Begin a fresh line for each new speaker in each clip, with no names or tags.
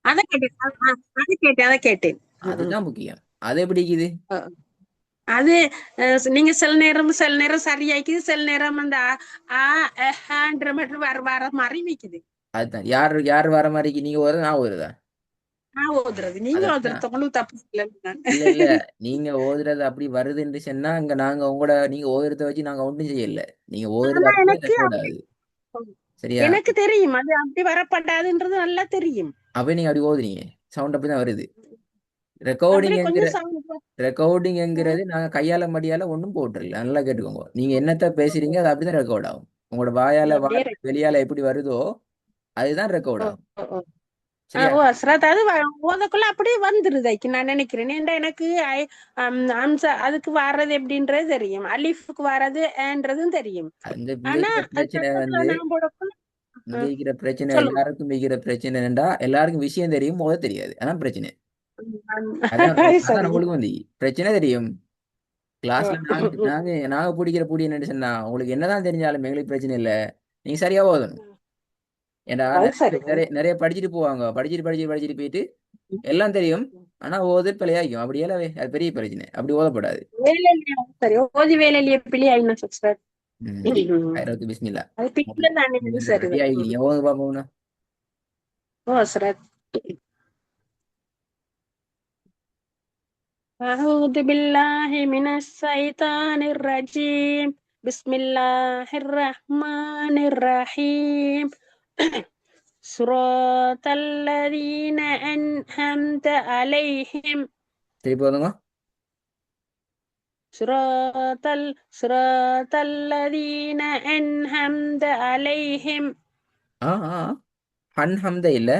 அதை கேட்டேன் அதை கேட்டேன். ம், ம்.
அதுதான் முக்கியம். அது எப்படி இருக்குது?
அஹ், அது நீங்க சில நேரம் சரியாய்க்குது, சில நேரம் அந்த ஆ ஆன்ற மட்டும் வர வர மாதிரி வைக்குது.
அதுதான் யார் யார் வர மாதிரி நீங்க ஒரு நான் வருதா?
நான் ஓதுறது நீங்க
அதான்.
ஓதுறது உங்களுக்கு தப்பு இல்லை நான்.
இல்ல இல்ல, நீங்க ஓதுறது அப்படி வருதுன்னு சொன்னா இங்க நாங்க உங்களோட நீங்க ஓதுறத வச்சு நாங்க ஒன்றும் செய்யல. நீங்க ஓதுறது
ஆனா
அப்படியே
எனக்கு
ரெக்கார்ட் ஆகுது. சரியா?
எனக்கு தெரியும் அது அப்படி வரப்படாதுன்றது நல்லா தெரியும்.
அப்ப நீங்க அப்படி ஓதுறீங்க, சவுண்ட் அப்படிதான் வருது. ரெக்கார்டிங்
அப்படியே
என்கிற
கொஞ்சம் சவுண்ட்.
ரெக்கார்டிங்ங்கிறது நாங்க கையால மடியால ஒன்றும் போட்டுருல. நல்லா கேட்டுக்கோங்க. நீங்க என்னத்த பேசுறீங்க அது அப்படிதான் ரெக்கார்ட் ஆகும். உங்களோட வாயால
அப்படியே
வார்த்தை வெளியால எப்படி வருதோ அதுதான் ரெக்கார்ட்
ஓ,
ஆகும்.
ஓ, ஓ.
சரியா?
ஓ ஸ்ரத் அது ஓதக்குள்ள அப்படியே வந்துருதைக்கு நான் நினைக்கிறேன். ஏன்டா எனக்கு அதுக்கு வர்றது எப்படின்றது தெரியும், அலிஃபுக்கு வர்றது ஏன்றதும் தெரியும்.
அந்த இங்க
ஆனா
இருக்கிற
அது
பிரச்சனை
சத்தத்துல
வந்து
நான் போடக்குள்ள
இங்க
ம்,
இருக்கிற பிரச்சனை
சொல்லுங்க.
எல்லாருக்கும் இருக்கிற பிரச்சனை என்னண்டா எல்லாருக்கும் விஷயம் தெரியும் போத தெரியாது. அதான் பிரச்சனை. அதான்
அது
அதான்
சரி.
நம்மளுக்கு வந்து பிரச்சனை தெரியும்.
ஓ,
கிளாஸ்ல நாங்க நாங்க நாங்க பிடிக்கிற பிடி என்னன்னு சொன்னா உங்களுக்கு என்னதான் தெரிஞ்சாலும் எங்களுக்கு பிரச்சனை இல்லை. நீங்க சரியா ஓதணும். ஏன்டா
அது
நிறைய
சரி.
நிறைய நிறைய படிச்சுட்டு போவாங்க. படிச்சுட்டு போயிட்டு எல்லாம் தெரியும். ஆனா ஓது பிழையாக்கும். அப்படியேலவே அது பெரிய பிரச்சனை. அப்படி ஓதப்படாது.
வேலையிலேயே சரி, ஓதி வேலையிலேயே பிள்ளை ஆயினா சார்.
ம். ஆயிரத்து பிஸ்மில்லா.
அது பிள்ளை தானே, அது
ரெடி
சரிதான்.
ஆகிக்கிறீங்க ஓது பாப்போம்னா.
ஓ சரத். أعوذ بالله من الشيطان الرجيم. بسم الله الرحمن الرحيم. صراط الذين أنعمت عليهم.
திருப்பி ஓதுங்க.
صراط الذين أنعمت عليهم.
ஆ ஆ ஹன் ஹம்த இல்ல.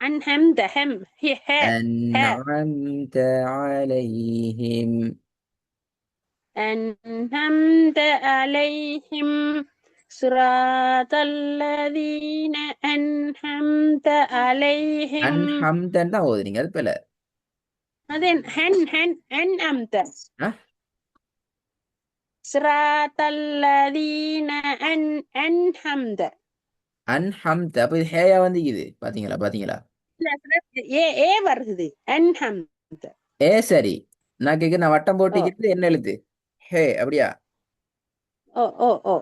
أنعمت هم هي ها ها
أنعمت عليهم.
أنعمت عليهم. صراط الذين أنعمت عليهم.
அன்ஹம்தன்னு தான் ஓதுறீங்க. அது பிள்ளை.
بعدين هن أنعمت.
ஆ
صراط الذين أنعمت.
அன்ஹம்த அப்ப இது ஹேயா வந்து இது பாத்தீங்களா பாத்தீங்களா?
لا ஏ வருது أنعمت.
ஏ சரி. நான் கேட்க நான் வட்டம்
ஓ
போட்டிக்கிறது என்ன எழுத்து? ஹே அப்படியா?
ஓ ஓ ஓ.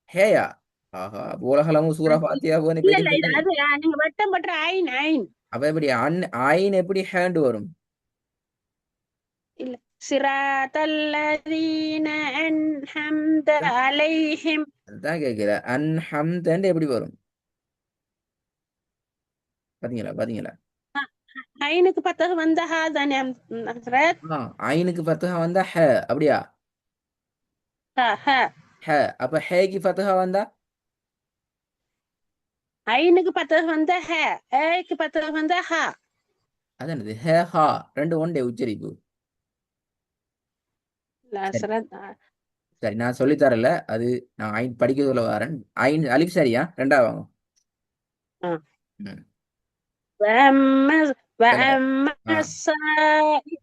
ஹேயா? ஆஹா, உலகளவும் சூறா ஃபாத்தியா போன்னு
இல்ல இல்ல இது
பேசிட்டு.
அது நீங்க வட்டம் பற்ற ஐன் ஐன்.
அப்ப எப்படி ஐன் எப்படி ஹேண்ட் வரும்?
இல்ல صراط الذين أنعمت عليهم.
அதுதான் கேட்கிறேன். அன்ஹம்தன்னு எப்படி வரும்? பாத்தீங்களா பாத்தீங்களா?
ஐனுக்கு பத்தக வந்த ஹா தானே ஹஸ்ரத்.
ஆ ஐனுக்கு ஃபத்ஹா வந்தா ஹ அப்படியா?
ஹ ஹ.
ஹ அப்ப ஹேக்கு ஃபத்ஹா வந்தா
ஐனுக்கு பத்தக வந்த ஹ, ஏக்கு பத்தக வந்த ஹா.
அது என்னது? ஹே ஹா ரெண்டு ஒண்டே உச்சரிப்பு.
இல்ல
சரி
ஹஸ்ரத்.
சரி, நான் சொல்லித் தரல அது. நான் ஐன் படிக்கிறதுல வரேன். ஐன் அலிஃப் சரியா ரெண்டாவது. ம்.
وأما
தல.
وأما
ஆ
السائل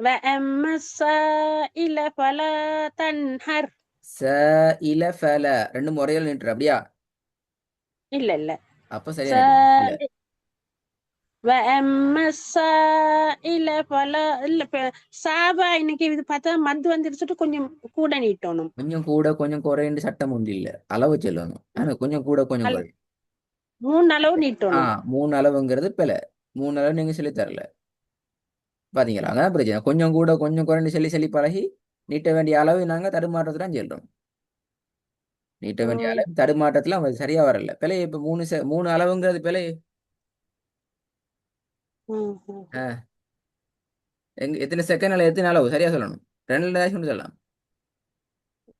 وأما السائل فلا تنهر.
ச இல ஃபல ரெண்டு முறையில் நின்று அப்படியா?
இல்ல இல்ல.
அப்ப சரியா நின்று இல்ல.
سائل. وأما السائل فلا இல்ல சாபா இன்னைக்கு இது பார்த்தா மத்து வந்துருச்சுட்டு கொஞ்சம் கூட நீட்டணும்.
கொஞ்சம் கூட கொஞ்சம் குறைன்னு சட்டம் ஒன்று இல்ல. அளவு சொல்லணும். ஆனா கொஞ்சம் கூட கொஞ்சம்
அல்ல,
குறை.
மூணு அளவு
ஆ
நீட்டணும்.
மூணு அளவுங்கிறது பிழை. மூணு அளவு நீங்க சொல்லித் தரல. பாத்தீங்களா? அதான் பிரச்சனை. கொஞ்சம் கூட கொஞ்சம் குறைன்னு சொல்லி சொல்லி பழகி நீட்ட வேண்டிய அளவு நாங்க தடுமாற்றத்தை தான் சொல்றோம். நீட்ட வேண்டிய
ம்,
அளவு தடுமாற்றத்துல அவங்க சரியா வரல. பிழை இப்ப மூணு அளவுங்கிறது பிழை.
ம், ம்.
எத்தனை செகண்ட் அல்ல எத்தனை அளவு சரியா சொல்லணும். ரெண்டு ஒன்று சொல்லலாம்.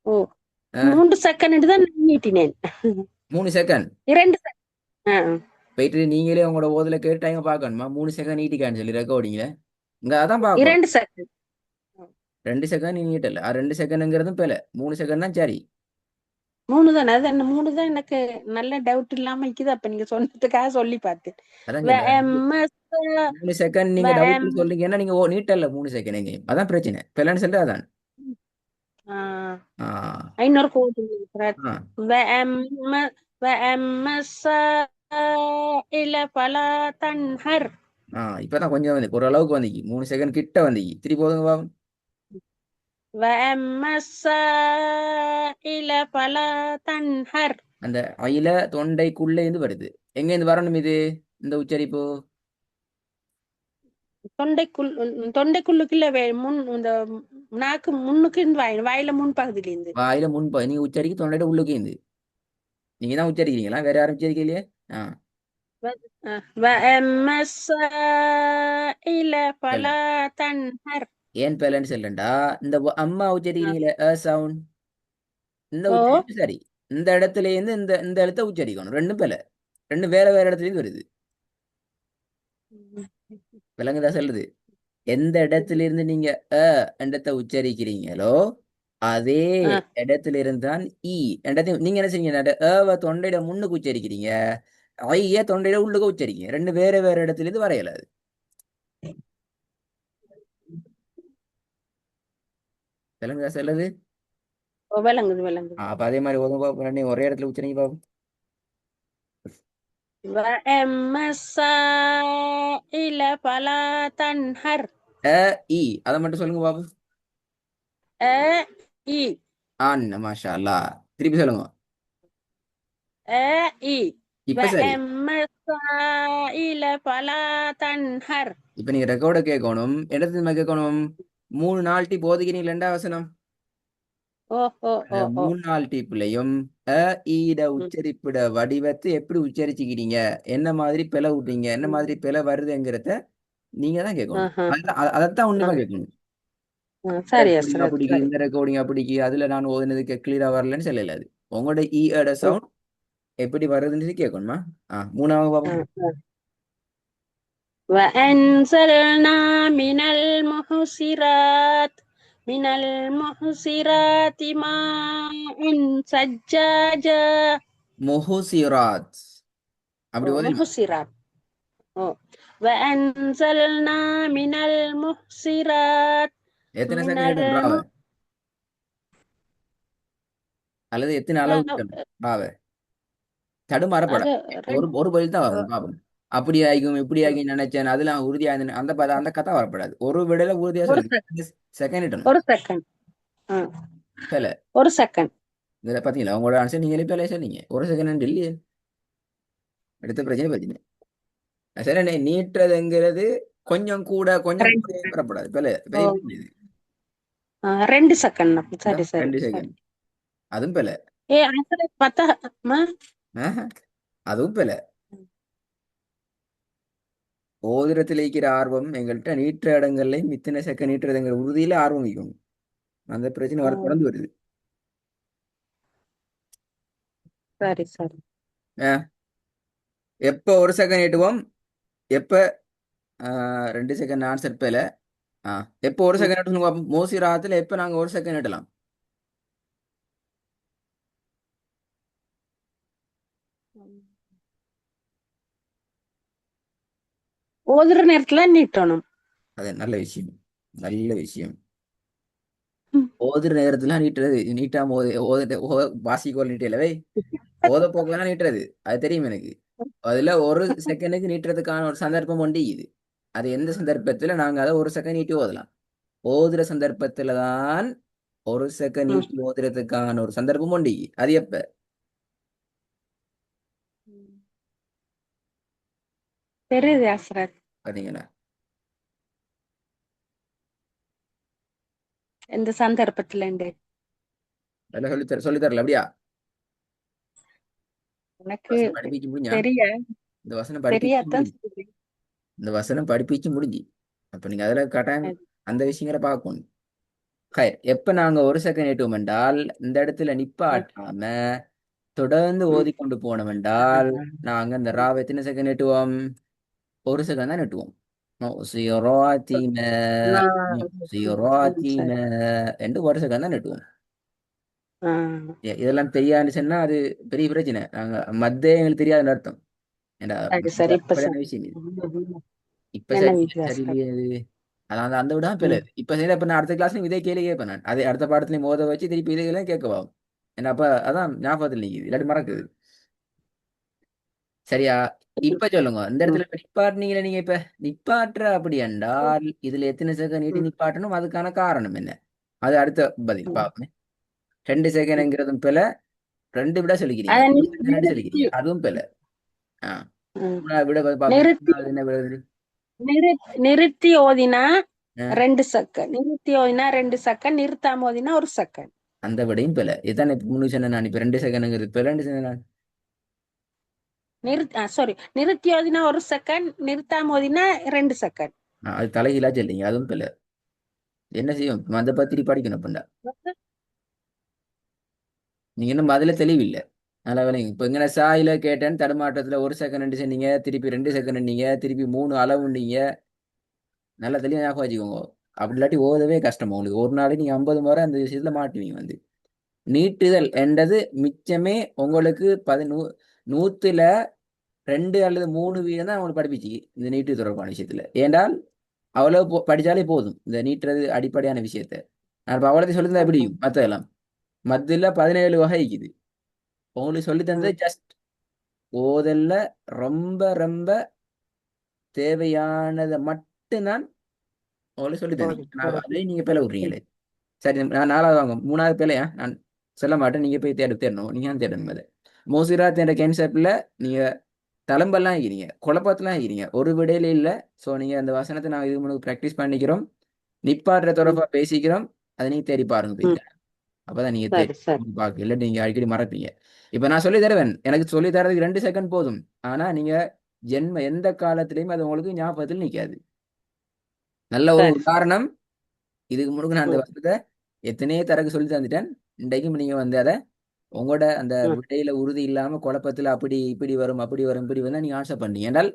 ஓ
ஆ,
3 செகண்ட் தான் நான் நீட்டினேன்.
3 செகண்ட்.
2 செகண்ட்.
போயிட்டு நீங்களே உங்களோட ஓதுல கேட்டு டைம் பார்க்கணுமா? 3 செகண்ட் நீட்டிக்கான்னு சொல்லி ரெக்கார்டிங்ல இங்க அதான் பார்க்கணும்.
2 செகண்ட்.
2 செகண்ட் நீ நீட்டல. 2 செகண்ட்ங்கிறதும் பிழை. 3 செகண்ட் தான் சரி.
3 தானே, அது என்ன 3 தான் எனக்கு நல்ல டவுட் இல்லாம இருக்குது. அப்ப நீங்க சொன்னதுக்காக சொல்லி பார்த்தேன்.
அதான் சொல்றேன்.
வஅம்ம
3 செகண்ட் நீங்க டவுட்
வஅம்
சொல்றீங்கன்னா நீங்க நீட்டல 3 செகண்ட் எங்கேயும். அதான் பிரச்சனை. பிழைன்னு சொல்லிட்டு அதான்.
ஆ
ஆ
இன்னொரு கோடு.
ஆ
வஅம்ம வஅம்ம فلا تنهر
இப்பதான் கொஞ்சம் வந்து ஓரளவுக்கு வந்தீங்க 3 செகண்ட் கிட்ட வந்தீங்க திருப்பி போதுங்க பாப்போம்.
وأما السائل فلا تنهر
அந்த அயில தொண்டைக்குள்ளே இருந்து வருது. எங்க இருந்து வரணும் இது இந்த உச்சரிப்பு?
தொண்டைக்குள் தொண்டைக்குள்ளுக்குள்ள முன் இந்த நாக்கு முன்னுக்கு வாயில முன் பகுதியில
வாயில முன்ப நீங்க உச்சரிக்க தொண்டையில உள்ளுக்கு இருந்து நீங்க தான் உச்சரிக்கிறீங்களா? வேற யாரும் உச்சரிக்கலையே. ஆ
وأما السائل
இல்ல.
فلا تنهر
ஏன் பேலன்னு சொல்லண்டா இந்த அம்மா உச்சரிக்கிறீங்களே சவுண்ட் இந்த
ஓ
உச்சரிப்பு சரி. இந்த இடத்துல இருந்து இந்த இந்த எழுத்த உச்சரிக்கணும். ரெண்டும் பேல ரெண்டும் வேற வேற இடத்துல இருந்து வருது. விலங்குதா சொல்லுது. எந்த இடத்துல இருந்து நீங்க இடத்தை உச்சரிக்கிறீங்களோ அதே
ஆ,
இடத்துல இருந்து தான் இடத்தையும் நீங்க என்ன செய்யுங்க தொண்டையில முன்னுக்கு உச்சரிக்கிறீங்க. ஐய தொண்டையில உள்ளுக்கு உச்சரிக்கிறீங்க. ரெண்டு வேற வேற இடத்துல இருந்து வரையல அது. விலங்குதா சொல்லுது.
ஓ, விளங்குது விளங்குது
அப்ப அதே மாதிரி ஒரே இடத்துல உச்சரிங்க பாப்போம்.
وأما السائل فلا تنهر
அ இ அதை மட்டும் சொல்லுங்க பாப்போம்.
أ إي
மாஷா அல்லா. திருப்பி சொல்லுங்க.
أ إي
இப்ப சரி.
وأما السائل فلا تنهر
இப்ப நீங்க ரெக்கார்ட கேட்கணும். இடத்துல கேட்கணும். 3 நாள் டீ போதுகிறீங்க 2 வசனம்.
ஓ ஓ
அந்த
ஓ ஓ
3 நாள் டீப்லயும் ஈட
ம்,
உச்சரிப்பிட வடிவத்தை எப்படி உச்சரிச்சுக்கிறீங்க, என்ன மாதிரி பிழை விட்டீங்க, என்ன
ம்.
மாதிரி பிழை வருதுங்கிறத நீங்க தான் கேட்கணும்.
ஆஹா,
அதைத்தான்
ஆ,
உன்னிப்பா கேட்கணும்.
ஆ, சரி
ரெக்கார்டிங்
அஸ்ரத்
அப்படிக்கு
சரி
இந்த ரெக்கார்டிங் அப்படிக்கு அதுல நான் ஓதுனதுக்கு கிளியரா வரலன்னு சொல்லல. அது உங்களோட ஈட
ம்,
சவுண்ட் எப்படி வருதுன்னு கேட்கணுமா? மூணாவது
ஆ,
பாப்போம்.
ஆ. وأنزلنا من المحصرات ماء ثجاجا
முஹுசிராத் அப்படி ஓதுமா?
محصرات وأنزلنا من المحصرات
எத்தனை
من
செகண்ட் இடம் ராவ? அல்லது எத்தனை அளவு இருக்கணும் ராவ? தடுமாறப்பட
அது
ஒரு
ரெண்டு
ஒரு பதில் தான் வரணும் பாப்போம். அப்படி ஆகிக்கும் இப்படி ஆகி நினைச்சேன் அதெல்லாம் உறுதியா அந்த அந்த கதை வரப்படாது. ஒரு விடையில உறுதியா
ஒரு
சொல்லுது. செகண்ட் இடணும்.
ஒரு செகண்ட்
பேல
ஒரு செகண்ட்
இதுல பாத்தீங்களா உங்களோட ஆன்சர் நீங்களே பேல சொன்னீங்க. ஒரு செகண்ட் இல்லையே. அடுத்த பிரச்சனை பார்த்தீங்க. சரி நீட்டுறதுங்கிறது கொஞ்சம் கூட கொஞ்சம்
ரெண்டு
கூட வரப்படாது. பேல
ஓ,
பெரிய பிரச்சனை இது.
2 செகண்ட் சரி சரி
2 செகண்ட்
சரி
அதுவும் பேல.
ஏ அசரத் பார்த்தா
ஆஹா, அதுவும் பேல. ஓதிரத்தில் இருக்கிற ஆர்வம் எங்கள்கிட்ட நீட்டுற இடங்கள்லையும் இத்தனை செகண்ட் நீட்டுறதுங்கிற உறுதியில ஆர்வம் வைக்கணும். அந்த பிரச்சனை வர தொடர்ந்து வருது.
சரி சரி
அஹ், எப்ப ஒரு செகண்ட் நீட்டுவோம்? எப்ப 2 செகண்ட் ஆன்சர் பேல. எப்போ ஒரு
ம்.
செகண்ட் நீட்டணும்? மோசி ராகத்துல எப்ப நாங்க ஒரு செகண்ட் நீட்டலாம்?
ஓதுற நேரத்துல நீட்டணும்
அது நல்ல விஷயம். நல்ல விஷயம்.
ம்.
ஓதுற நேரத்துல நீட்டுறது நீட்டாம வாசிக்கோல் நீட்டலவே ஓத போக்கலாம் நீட்டுறது அது தெரியும் எனக்கு. அதுல ஒரு செகண்டுக்கு நீட்டுறதுக்கான ஒரு சந்தர்ப்பம் உண்டு இது. அது எந்த சந்தர்ப்பத்துல நாங்க அதை ஒரு செகண்ட் நீட்டி ஓதலாம்? ஓதுற சந்தர்ப்பத்துல தான் ஒரு செகண்ட்
ம்.
நீட்டி ஓதுறதுக்கான ஒரு சந்தர்ப்பம் உண்டு. அது எப்ப?
தெரியுது அஸ்ரத்
பாத்தீங்களா?
எந்த சந்தர்ப்பத்துல இருந்து
அதெல்லாம் சொல்லி தரல அப்படியா?
எனக்கு
வசனம் படிப்பிச்சு முடிஞ்சா?
தெரிய
இந்த வசனம் படிப்பிச்சு
தெரியாதான்
முடிஞ்சு.
சொல்றேன்.
இந்த வசனம் படிப்பிச்சு முடிஞ்சு. அப்ப நீங்க அதுல கட்டாயம்
அது,
அந்த விஷயங்களை பார்க்கணும். எப்ப நாங்க ஒரு செகண்ட் நீட்டுவோம் என்றால் இந்த இடத்துல நிப்பாட்டாம தொடர்ந்து
ம்.
ஓதிக்கொண்டு போனோம் என்றால் நாங்க இந்த ராவ எத்தனை செகண்ட் நீட்டுவோம்? ஒரு செகண்ட் தான் நீட்டுவோம். சிரோத்திம சிரோத்திம
சரி
என்று ஒரு செகண்ட் தான் நீட்டுவோம்.
ஆ,
இதெல்லாம் தெரியாதுன்னு சொன்னா அது பெரிய பிரச்சனை. நாங்க மத்தே எங்களுக்கு தெரியாதுன்னு அர்த்தம். ஏண்டா
சரி
மத்த
சரி இப்ப
அடிப்படையான
சரி
விஷயம் இது.
ம்.
இப்ப
என்ன
சரி சரி
வித்தியாசம்
இல்லையே அது. அதான் அந்த விட
ம்.
பிள்ளை இப்ப சரி. இப்ப நான் அடுத்த கிளாஸ்லயும் இதே கேள்வி கேட்பேன். நான் அதே அடுத்த பாடத்துலயும் மோத வச்சு திருப்பி இதே கேட்கவா? ஏன்னா அப்ப அதான் ஞாபகத்தில் நிக்குது இல்லாட்டி மறக்குது. சரியா? இப்ப சொல்லுங்க, இந்த
ம்,
இடத்துல இப்ப நிப்பாட்டினீங்களே நீங்க, இப்ப நிப்பாட்டுற அப்படி என்றால் இதுல எத்தனை செகண்ட் நீட்டி
ம்,
நிப்பாட்டணும், அதுக்கான காரணம் என்ன? அது அடுத்த பதில்
ம்,
பாப்போம். 2
ம்.
செகண்ட்ங்கிறதும் பிழை. 2 விட சொல்லிக்கிறீங்க,
அத
2 செகண்ட்
நிறுத்தி
சொல்லிக்கிறீங்க, அதுவும் பிழை. ஆ,
ம்.
மூணாவது விட பாப்போம்.
நிறுத்தி
மூணாவது என்ன விடுது?
நிறுத்தி ஓதினா
ஆ,
2 செகண்ட், நிறுத்தி ஓதினா 2 செகண்ட், நிறுத்தாம ஓதினா 1 செகண்ட்.
அந்த விடையும் பிழை. இதான் இப்ப முன்னு சொன்ன நான், இப்ப 2 செகண்ட்ங்கிறது பிழை. 2 செகண்ட்
சாரி, நிறுத்தி ஓதினா 1 செகண்ட், நிறுத்தாம ஓதினா 2 செகண்ட்.
அது தலைகீழா சொல்றீங்க, அதுவும் பிழை. என்ன செய்யும், அந்த பத்திரி படிக்கணும் அப்படின்னா. நீங்க இன்னும் பதில தெளிவில்லை. நல்லா வேலைங்க. இப்போ இங்கே சாயில கேட்டேன், தடுமாற்றத்துல 1 செகண்ட் சொன்னீங்க, திருப்பி 2 செகண்ட் நீங்க, திருப்பி 3 அளவுன்னீங்க. நல்லா தெளிவா ஞாபகம் வச்சுக்கோங்க. அப்படி இல்லாட்டி ஓதவே கஷ்டம் உங்களுக்கு. ஒரு நாளைக்கு நீங்க 50 முறை அந்த விஷயத்துல மாட்டுவீங்க வந்து. நீட்டுதல் என்றது மிச்சமே உங்களுக்கு 100ல 2 அல்லது 3 வீதம் தான் உங்களுக்கு படிப்பிச்சு இந்த நீட்டு தொடர்பான விஷயத்துல. ஏண்டால் அவ்வளவு படிச்சாலே போதும் இந்த நீட்டுறது அடிப்படையான விஷயத்த. நான் இப்போ அவ்வளோத்தையும் சொல்லியிருந்தா எப்படி மற்றதெல்லாம் மத்தியில் 17 வகை இருக்குது. உங்களுக்கு சொல்லி தந்தது ஜஸ்ட் ஓதல்ல ரொம்ப ரொம்ப தேவையானதை மட்டும் நான் உங்களுக்கு சொல்லி தந்தேன். நான் அதே நீங்க பேல விட்றீங்களே. சரி, நான் 4வது வாங்க, 3வது பேலையா நான் சொல்ல மாட்டேன். நீங்க போய் தேடணும், நீங்க தான் தேடணும் அதை. மோசிராத் என்ற கேன்செப்ட்ல நீங்க தளம்பெல்லாம் இருக்கிறீங்க, குழப்பத்தெல்லாம் இருக்கிறீங்க, ஒரு விடையில இல்லை. ஸோ நீங்க அந்த வசனத்தை நான் இது முன்னாடி ப்ராக்டிஸ் பண்ணிக்கிறோம், நிப்பாடுற தொடர்பா பேசிக்கிறோம். அதை நீங்க தேடி பாருங்க போயிட்டு. அப்பதான் நீங்க
சரி சரி.
பார்க்க, இல்லை நீங்க அடிக்கடி மறப்பீங்க. இப்ப நான் சொல்லி தருவேன், எனக்கு சொல்லி தரதுக்கு 2 செகண்ட் போதும். ஆனா நீங்க எந்த காலத்திலையும் அது உங்களுக்கு ஞாபகத்தில் நிற்காது. நல்ல ஒரு
சரி சரி.
உதாரணம். இதுக்கு முன்னாடி நான் அந்த
ம்,
வசனத்தை எத்தனையோ தரக்கு சொல்லி தந்துட்டேன். இன்றைக்கும் நீங்க வந்து அதை உங்களோட அந்த
ம்,
விடையில உறுதி இல்லாம குழப்பத்துல அப்படி இப்படி வரும், அப்படி வரும், இப்படி வந்தா நீங்க ஆன்சர் பண்ணீங்க என்றால்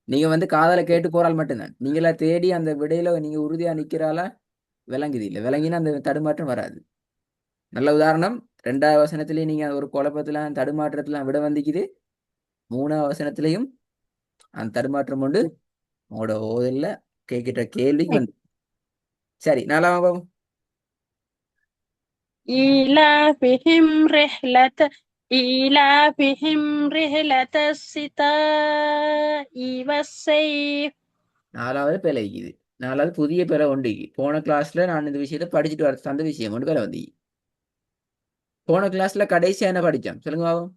நீங்க வந்து காதல கேட்டு போறால் மட்டும்தான். நீங்களா தேடி அந்த விடையில நீங்க உறுதியா நிக்கிறால விளங்குது இல்லை, விளங்கினா அந்த தடுமாற்றம் வராது. நல்ல உதாரணம். 2வது வசனத்திலேயே நீங்க ஒரு குழப்பத்துல தடுமாற்றத்துல விட வந்திக்குது. 3வது வசனத்திலையும் அந்த தடுமாற்றம் உண்டு.
ம்.
உங்களோட ஓதல்ல கேட்கிற கேள்விக்கு வந்து. சரி, 4வது.
إيلافهم رحلة إيلافهم رحلة الشتاء والصيف.
4வது பிழைக்குது. 4வது புதிய பிழை உண்டு. போன கிளாஸ்ல நான் இந்த விஷயத்த படிச்சுட்டு வர அந்த விஷயம் ஒன்று பிழை வந்து. போன கிளாஸ்ல கடைசியா என்ன படிச்சோம் சொல்லுங்க பாப்போம்.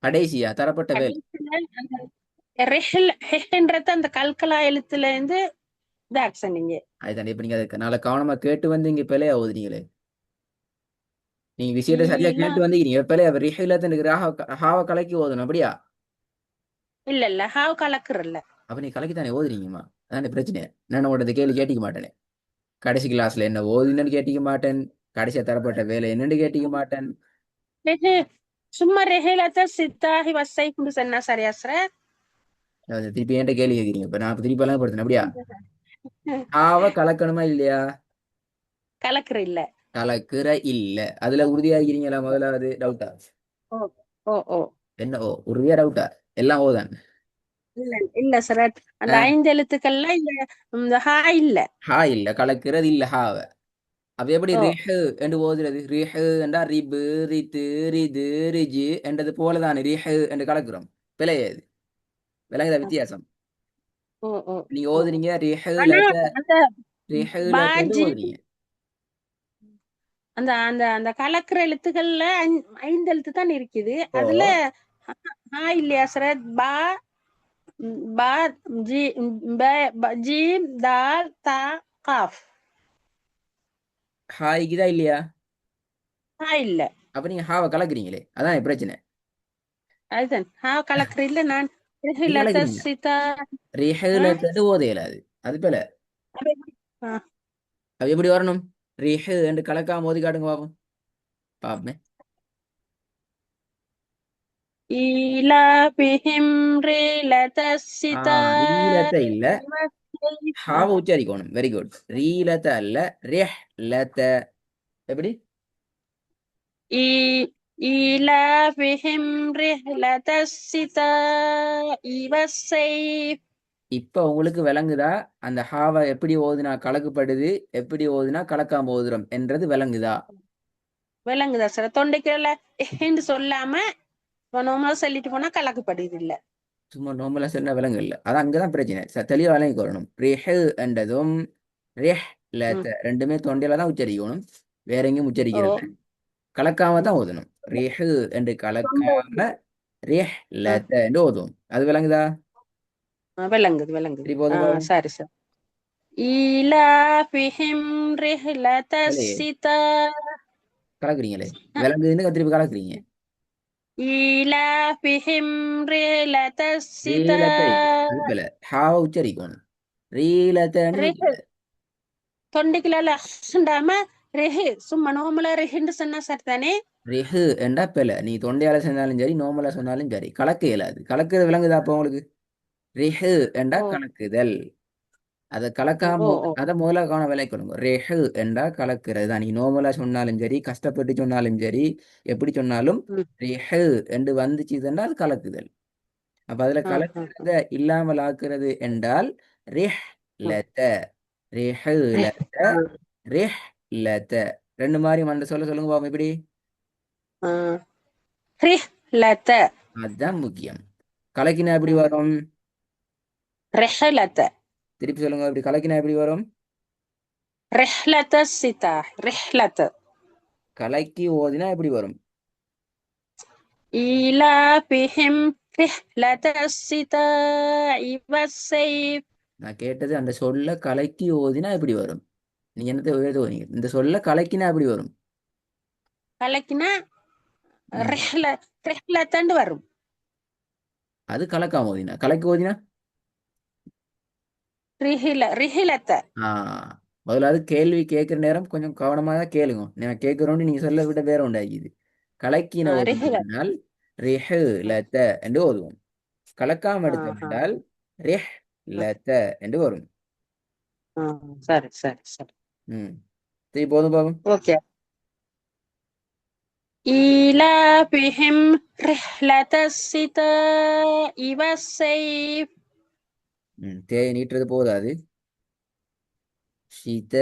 கடைசியா தரப்பட்ட வேலை.
கடைசியில அந்த ஹெஹ்ன்றது அந்த கல்கலா எழுத்துல இருந்து இதாக் சொன்னீங்க.
அதுதான் இப்ப நீங்க அதுக்கு நாளை கவனமா கேட்டு வந்து இங்க பிழையா ஓதுனீங்களே. நீங்க விஷயத்த சரியா
ஈலா
கேட்டு வந்துக்கிறீங்க. பிழையா ரிஹிலத்து ஹாவ கலக்கி ஓதணும் அப்படியா?
இல்ல இல்ல ஹாவ் கலக்குறல்ல.
அப்ப நீ கலக்கி தானே ஓதுறீங்கம்மா. அதான பிரச்சனை. நான் உங்களோட கேள்வி கேட்டிக்க மாட்டேனே. கடைசி கிளாஸ்ல என்ன ஓதுனன்னு கேட்டிக்க மாட்டேன். கடைசியா தரப்பட்ட வேலை என்னன்னு கேட்டிக்க மாட்டேன்.
ரெஹு சும்மா ரெஹிலத்த சித்தாஹி வஸ்ஸைஃப்னு சொன்னா சரியா சார்?
திருப்பி என்கிட்ட கேள்வி கேட்குறீங்க. இப்ப நான் திருப்பி எல்லாம் படுத்தேன் அப்படியா? ஹாவ கலக்கணுமா இல்லையா?
கலக்குற இல்ல.
கலக்குற இல்ல. அதுல உறுதியா இருக்கிறீங்களா? முதலாவது டவுட்டா?
ஓ ஓ ஓ.
என்ன ஓ உறுதியா டவுட்டா? எல்லாம் ஓதான்.
இல்ல இல்ல சார், அந்த 5 எழுத்துக்கள்ல இந்த ஹா இல்ல.
ஹா இல்ல, கலக்கிறது இல்ல ஹாவ. அப்ப எப்படி
ஓ
ரிஹு என்று ஓதுறது? ரிஹு என்றா ரிபு ரித்து ரிது ரிஜு என்றது போலதானே ரிஹு என்று கலக்குறோம். பிழையாது. விளங்குதா வித்தியாசம்?
ஓ ஓ
நீங்க
ஓ.
ஓதுனீங்க ரிஹு
ஆனா
லத,
அந்த
ரிஹு லதன்னு
பாஜி
ஓதுனீங்க.
அந்த அந்த அந்த கலக்கிற எழுத்துக்கள்ல 5 எழுத்து தான் இருக்குது.
ஓ,
அதுல ஹா இல்லையா சார்? பா பா ஜி ஜீம் தால் தா காஃப்.
ஹாய்க்குதா இல்லையா?
ஹா இல்ல.
அப்ப நீங்க ஹாவ கலக்குறீங்களே, அதான் பிரச்சனை.
அதுதான் ஹா கலக்கிற இல்ல. நான்
நீங்க
ரிஹிலத
கலக்குறீங்க.
சிதா.
ரிஹு
ஆ,
லதன்னு ஓத இயலாது. அது போல.
அது எப்படி? ஆ.
அது எப்படி வரணும்? ரிஹு என்று கலக்காம ஓதி காட்டுங்க பாப்போம். பாப்போமே.
ஈலாபிஹிம் ரிலத சிதா
ரீலத்த இல்ல,
ஆ.
ஹாவ உச்சரிக்கணும். Very good. ரீலத்த அல்ல, ரெஹ் லத்த. எப்படி?
إيلافهم رحلة الشتاء والصيف.
இப்ப உங்களுக்கு விளங்குதா அந்த ஹாவ எப்படி ஓதுனா கலக்கப்படுது, எப்படி ஓதுனா கலக்காம ஓதுறோம் என்றது விளங்குதா?
விளங்குதா சார்? தொண்டைக்குள்ள என்று சொல்லாம நார்மலா சொல்லிட்டு போனா கலக்கப்படுது இல்ல.
சும்மா நார்மலா சொன்ன விலங்கு இல்லை. அதான் அங்கதான் பிரச்சனை. தெளிவா விளங்கி கொள்ளணும். ரிஹு என்றதும் ரிஹ்
ம்.
லத்த ரெண்டுமே தொண்டையில தான் உச்சரிக்கணும். வேற எங்கேயும்
ஓ.
உச்சரிக்கிறது கலக்காம தான்
ம்.
ஓதணும். ரிஹு என்று
தொண்டை.
கலக்காம ரிஹ்
ஆ,
லத்த என்று ஓதும். அது விளங்குதா?
விளங்குது விளங்குது.
சரி போதும் பாருங்க.
சரி சரி. ஈலாஃபிஹிம்
இல்லையே
ரிஹ்லதஸ்ஸிதா.
கலக்குறீங்களே. விளங்குதுன்னு திருப்பி கலக்குறீங்க.
ஈலாஃபிஹிம் ரிஹ்லதஸ்ஸிதா.
ரீலத்த அது போல ஹாவை உச்சரிக்கணும். ரீலத்தன்னு
ரிஹ்
சொல்லல.
தொண்டைக்குள்ள லஹ்ண்டாம ரிஹ் சும்மா நார்மலா ரிஹ்ன்னு சொன்னா சரிதானே?
ரிஹு என்றா பெல. நீ தொண்டையால சொன்னாலும் சரி நோமலா சொன்னாலும் சரி கலக்க இயலாது. கலக்குறது விளங்குதா அப்போ உங்களுக்கு? ரிஹு என்றா
ஓ
கலக்குதல். அதை
ஓ
கலக்காம
ஓ.
அதை முதல்ல காண விலை கொடுங்க. ரெஹு என்றா கலக்கிறது தான். நீ நோமலா சொன்னாலும் சரி கஷ்டப்பட்டு சொன்னாலும் சரி எப்படி சொன்னாலும்
ம்.
ரெஹு என்று வந்துச்சு என்றால் அது கலக்குதல். அப்ப அதுல
ஆ ஆ
கலக்கிறத இல்லாமல் ஆக்குறது என்றால் ரிஹ்
ஆ.
லத. ரிஹு
ரிஹ்.
லத.
ஆ
ரிஹ் லத. ரெண்டு மாதிரி மண்ட சொல்லுங்க பாப்போம் எப்படி.
ஆ. ரிஹ்லத.
அதுதான் முக்கியம். கலக்கினா எப்படி
ஆ.
வரும்?
ரிஹ்லத.
திருப்பி சொல்லுங்க இப்படி கலக்கினா எப்படி வரும்?
ரிஹ்லதஸ்ஸிதா. ரிஹ்லத.
கலக்கி ஓதினா எப்படி வரும்?
ஈலாஃபிஹிம் ரிஹ்லதஸ்ஸிதாஇ வஸ்ஸைஃப்.
நான் கேட்டது அந்த சொல்ல கலக்கி ஓதினா எப்படி வரும்? நீங்க என்னத்தை எழுதுவீங்க? இந்த சொல்ல கலக்கினா எப்படி வரும்?
கலக்கினா
ம்.
ரிஹ்ல ரிஹ்லத்தண்டு வரும்.
அது கலக்காம ஓதினா கலக்கி ஓதினா
ரிஹிலத்த.
ஆ முதலாவது கேள்வி கேட்குற நேரம் கொஞ்சம் கவனமாக தான் கேளுங்க. நான் கேட்குறோன்னு நீங்க சொல்ல விட வேற உண்டாக்கிது. கலக்கின ஓதுனோம்
ரிஹில.
என்றால் ரிஹு லத்த என்று ஓதுவோம். கலக்காம எடுத்தோம்
ஆஹா.
என்றால் ரிஹ் லத்த என்று வரும்.
ஆ, சரி சரி சரி.
ம். சரி போதும் பாவம்.
ஓகே. ஈலாஃபிஹிம் ரிஹ்லதஸ்ஸிதாஇ வஸ்ஸைஃப்.
ம். தேயை நீட்டுறது போதாது. சீத்த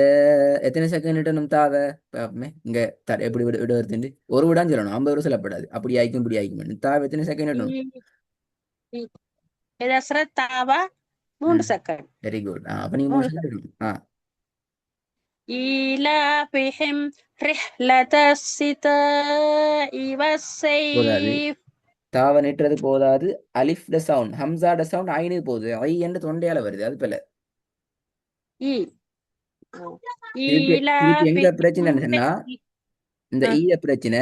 எத்தனை செகண்ட் நீட்டணும் தாவ பாப்பமே இங்க எப்படி விட விட வருதுண்டு ஒரு விடான்னு சொல்லணும். 50 விட சொல்லப்படாது. அப்படி ஆயிக்கும் இப்படி ஆயிக்கும் தாவ எத்தனை செகண்ட் நீட்டணும்?
ஈ- ஈ- இதஸ்ர தாவா 3
ம்.
செகண்ட்.
Very good. அப்ப நீங்க
3
மூணு செகண்ட்
செகண்ட்.
எடுக்கணும்.
ஈலாஃபிஹிம் ரிஹ்லதஸ்ஸிதாஇ
போதாது.
வஸ்ஸைஃப்.
தாவ நீட்டுறது போதாது. அலிஃப் ட சவுண்ட் ஹம்சாட சவுண்ட் ஐனுக்கு போகுது. ஐ என்று தொண்டையால வருது அது போல.
ஈ.
திருப்பி திருப்பி எங்க
ஈலாஃபிஹிம்
பிரச்சனைன்னு சொன்னா இந்த
ஆ.
ஈய பிரச்சனை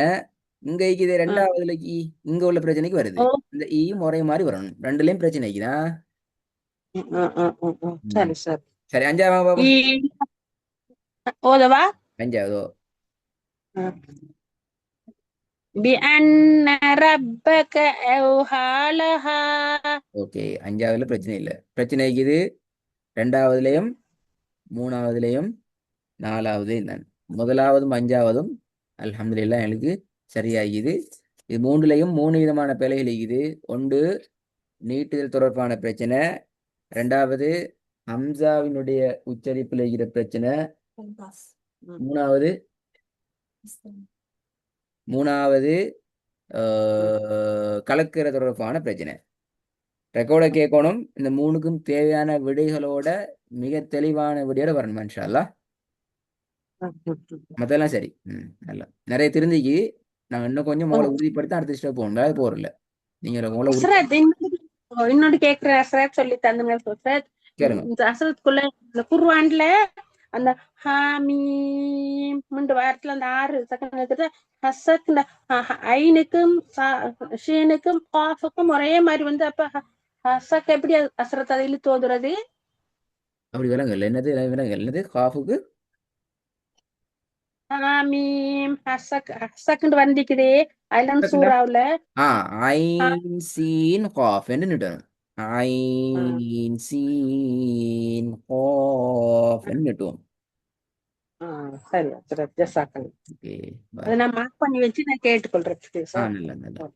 இங்க இருக்குது.
ஆ.
ரெண்டாவதுல இங்க உள்ள பிரச்சனைக்கு வருது.
ஓ.
இந்த ஈ ஒரே மாதிரி வரணும். ரெண்டுலயும் பிரச்சனைக்குதா. ம்.
சரி சரி.
சரி அஞ்சாவது பாபு.
ஈ. ஓதவா.
அஞ்சாவதோ.
بأن ربك أوحى لها.
ஓகே அஞ்சாவதுல பிரச்சனை இல்லை. பிரச்சனை இருக்குது ரெண்டாவதுலயும் மூணாவதுலயும் நாலாவதுலயும் தான். முதலாவதும் அஞ்சாவதும் அல்ஹம்துலில்லாஹ் எனக்கு சரியாகிது. இது மூன்றுலையும் மூணு விதமான பிழைகள் இருக்குது. ஒன்று நீட்டுதல் தொடர்பான பிரச்சனை. ரெண்டாவது ஹம்சாவினுடைய உச்சரிப்பில் இருக்கிற பிரச்சனை.
ம்.
மூணாவது மூணாவது
ம்.
கலக்கிற தொடர்பான பிரச்சனை. ரெக்கார்டை கேட்கணும். இந்த மூணுக்கும் தேவையான விடைகளோட மிக தெளிவான விடையோட வரணும் இன்ஷா அல்லாஹ். மற்றெல்லாம் சரி. நல்லா நிறைய தெரிஞ்சுக்கி நாங்கள் இன்னும் கொஞ்சம் உங்களை உறுதிப்படுத்தி அடுத்த ஸ்டெப் போகணும். போறல நீங்க உங்களை
அஸ்ரத், இன்னொரு கேக்குற அஸ்ரத் சொல்லி தந்துங்க அஸ்ரத்.
கேளுங்க.
இந்த அஸ்ரத்குள்ள இந்த குர்ஆன்ல அந்த ஹாமீம் வாரத்துல அந்த 6 செகண்ட் இருக்குது. ஹசத் இந்த ஐனுக்கும் ஷீனுக்கும் காஃபுக்கும் ஒரே மாதிரி வந்து அப்ப ஹசக் எப்படி அஸ்ரத் அதை இழுத்து ஓதுறது?
அப்படி விலங்கல் என்னது விலங்கல் என்னது காஃபுக்கு
ஹாமீம் ஹசக்னு வந்திக்குதே அதுல சூறாவுல.
ஆ ஐன் சீன் காஃப் என்று நிட்டணும். ஐன் சீன் காஃப் என்று நிட்டுவோம்.
சரி அஸ்ரத், ஜஸாக்கல்லாஹ்.
ஓகே
அதை
பாய்.
நான் மார்க் பண்ணி வச்சு நான் கேட்டுக்கொள்றேன்.
நல்ல நல்ல